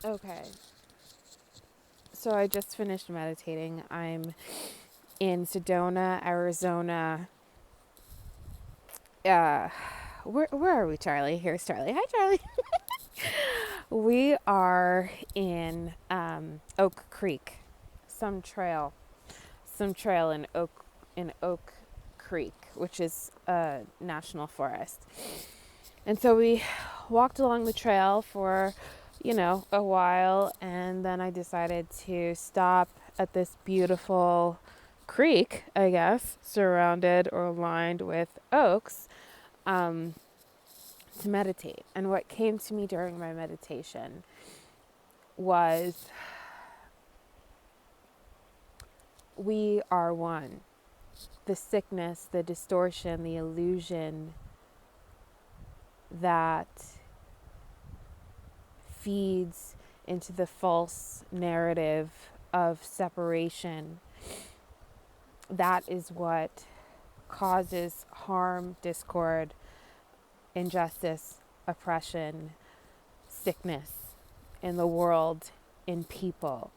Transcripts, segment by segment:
Okay. So I just finished meditating. I'm in Sedona, Arizona. Uh, where are we, Charlie? Here's Charlie. Hi, Charlie. We are in Oak Creek, some trail, in Oak Creek, which is a national forest. And so we walked along the trail for, a while, and then I decided to stop at this beautiful creek, I guess, surrounded or lined with oaks, um, to meditate. And what came to me during my meditation was, we are one. The sickness, the distortion, the illusion that feeds into the false narrative of separation, that is what causes harm, discord, injustice, oppression, sickness in the world, in people.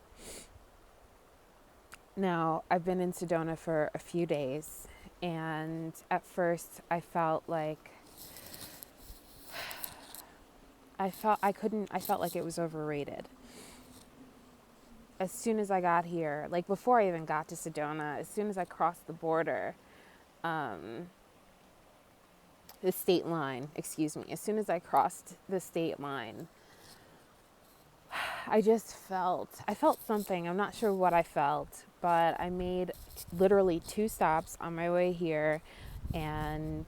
Now, I've been in Sedona for a few days, and at first I felt like I felt like it was overrated. As soon as I got here, like before I even got to Sedona, as soon as I crossed the border, um, the state line, excuse me, as soon as I crossed the state line, I felt something. I'm not sure what I felt, but I made literally 2 stops on my way here, and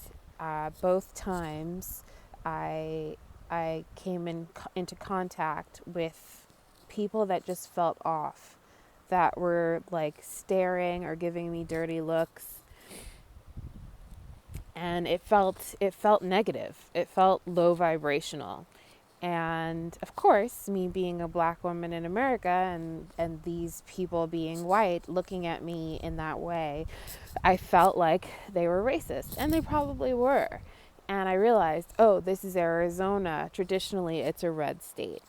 both times I came into contact with people that just felt off, that were like staring or giving me dirty looks, and it felt negative. It felt low vibrational. And of course, me being a black woman in America, and these people being white looking at me in that way, I felt like they were racist, and they probably were. And I realized, oh, this is Arizona. Traditionally, it's a red state.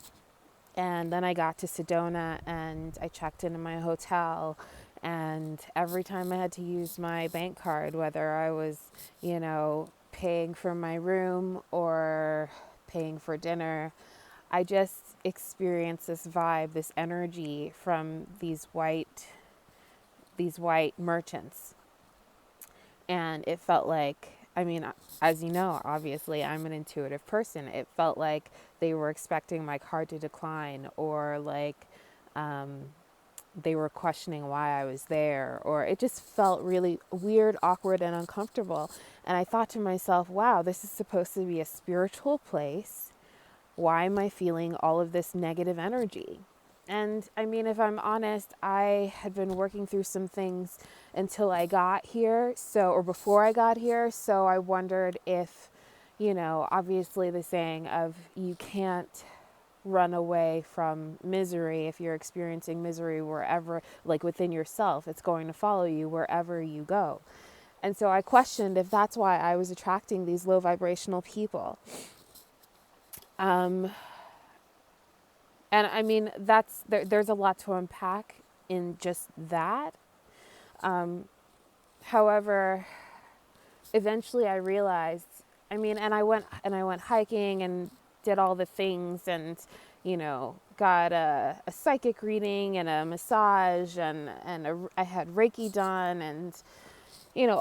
And then I got to Sedona, and I checked into my hotel, and every time I had to use my bank card, whether I was, paying for my room or paying for dinner, I just experienced this vibe, this energy from these white merchants. And it felt like, I mean, as you know, obviously I'm an intuitive person. It felt like they were expecting my card to decline, or like um, they were questioning why I was there, or it just felt really weird, awkward, and uncomfortable. And I thought to myself, wow, this is supposed to be a spiritual place. Why am I feeling all of this negative energy? And I mean, if I'm honest, I had been working through some things until I got here, or before I got here. So I wondered if, obviously the saying of you can't run away from misery. If you're experiencing misery wherever, like within yourself, it's going to follow you wherever you go. And so I questioned if that's why I was attracting these low vibrational people. Um, and I mean, there's a lot to unpack in just that. Um, However, eventually I realized, and I went hiking and did all the things, and got a psychic reading and a massage, and I had Reiki done, and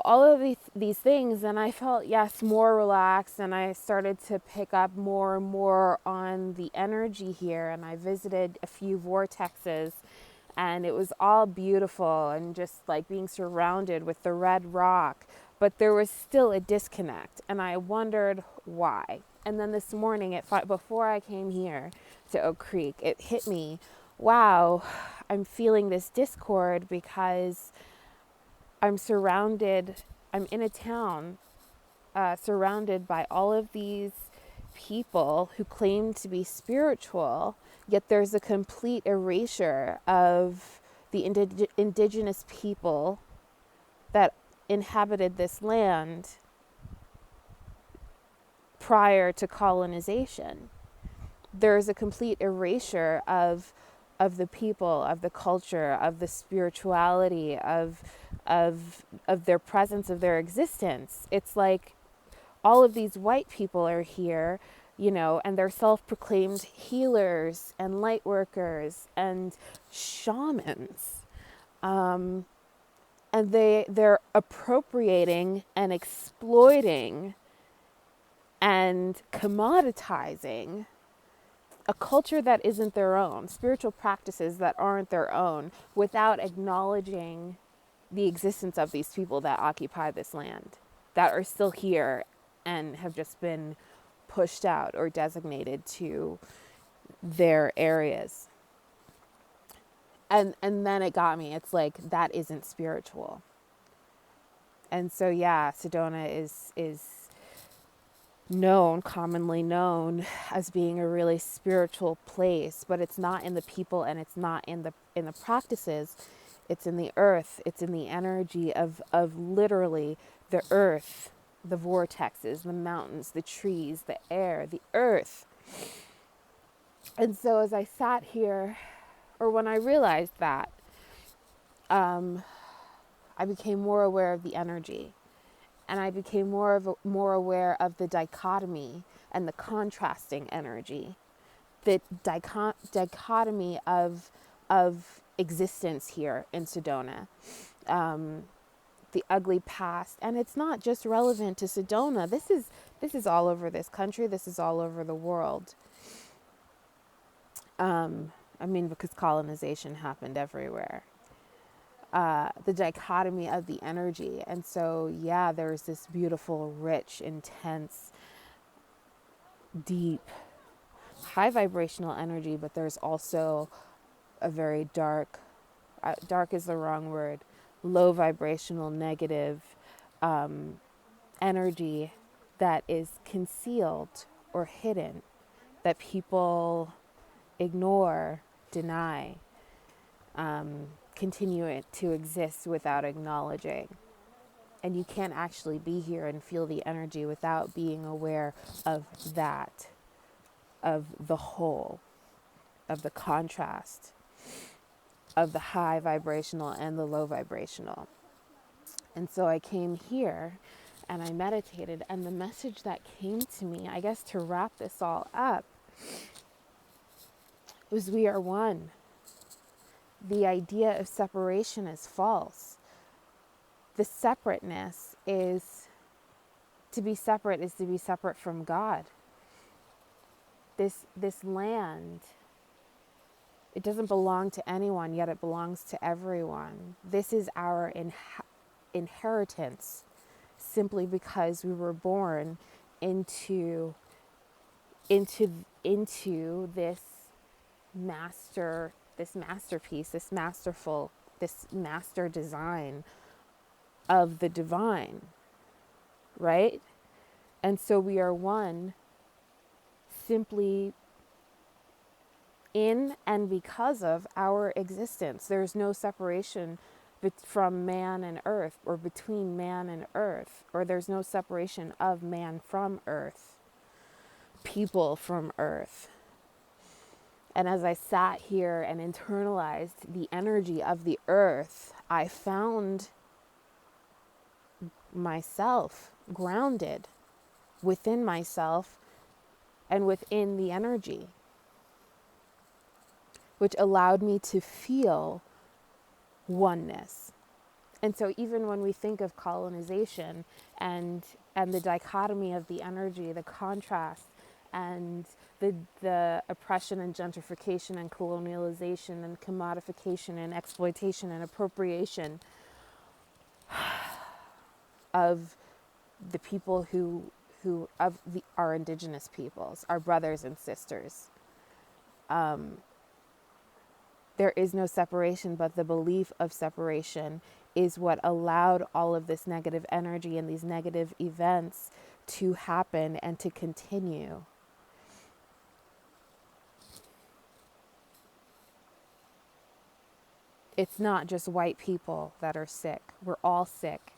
all of these things, and I felt, yes, more relaxed, and I started to pick up more and more on the energy here, and I visited a few vortexes, and it was all beautiful, and just like being surrounded with the red rock, but there was still a disconnect, and I wondered why. And then this morning, before I came here to Oak Creek, it hit me, wow, I'm feeling this discord because I'm in a town surrounded by all of these people who claim to be spiritual, yet there's a complete erasure of the indigenous people that inhabited this land prior to colonization. there's a complete erasure of the people, of the culture, of the spirituality, of their presence, of their existence. It's like all of these white people are here, you know, and they're self-proclaimed healers and light workers and shamans. And they're appropriating and exploiting and commoditizing a culture that isn't their own, spiritual practices that aren't their own, without acknowledging the existence of these people that occupy this land, that are still here and have just been pushed out or designated to their areas. And then it got me. It's like, that isn't spiritual. And so yeah, Sedona is commonly known as being a really spiritual place, but it's not in the people, and it's not in the practices. It's in the earth. It's in the energy of literally the earth, the vortexes, the mountains, the trees, the air, the earth. And so as I sat here, or when I realized that, I became more aware of the energy. And I became more aware of the dichotomy and the contrasting energy, the dichotomy of existence here in Sedona, the ugly past. And it's not just relevant to Sedona. This is all over this country. This is all over the world. I mean, because colonization happened everywhere. The dichotomy of the energy. And so, yeah, there's this beautiful, rich, intense, deep, high vibrational energy, but there's also a very dark is the wrong word, low vibrational, negative energy that is concealed or hidden, that people ignore, deny, continue it to exist without acknowledging. And you can't actually be here and feel the energy without being aware of that, of the whole, of the contrast, of the high vibrational and the low vibrational. And so I came here and I meditated, and the message that came to me, I guess to wrap this all up, was we are one. The idea of separation is false. The separateness is to be separate from God. This land, it doesn't belong to anyone, yet it belongs to everyone. This is our inheritance, simply because we were born into this masterpiece, this master design of the divine, right? And so we are one simply in and because of our existence. There's no separation from man and earth, or between man and earth, or there's no separation of man from earth, people from earth. And as I sat here and internalized the energy of the earth, I found myself grounded within myself and within the energy, which allowed me to feel oneness. And so even when we think of colonization and the dichotomy of the energy, the contrast, and the oppression and gentrification and colonialization and commodification and exploitation and appropriation of the people our indigenous peoples, our brothers and sisters, there is no separation, but the belief of separation is what allowed all of this negative energy and these negative events to happen and to continue. It's not just white people that are sick. We're all sick.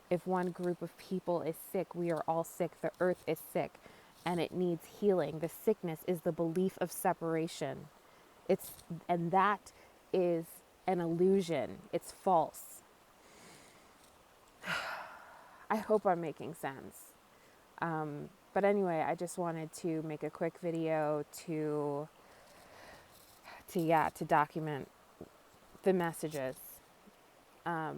If one group of people is sick, we are all sick. The earth is sick. and it needs healing. The sickness is the belief of separation. And that is an illusion. It's false. I hope I'm making sense. But anyway, I just wanted to make a quick video to document the messages. I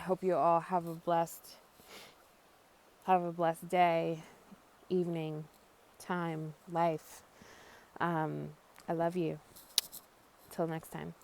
hope you all have a blessed day, evening, time, life. I love you. Till next time.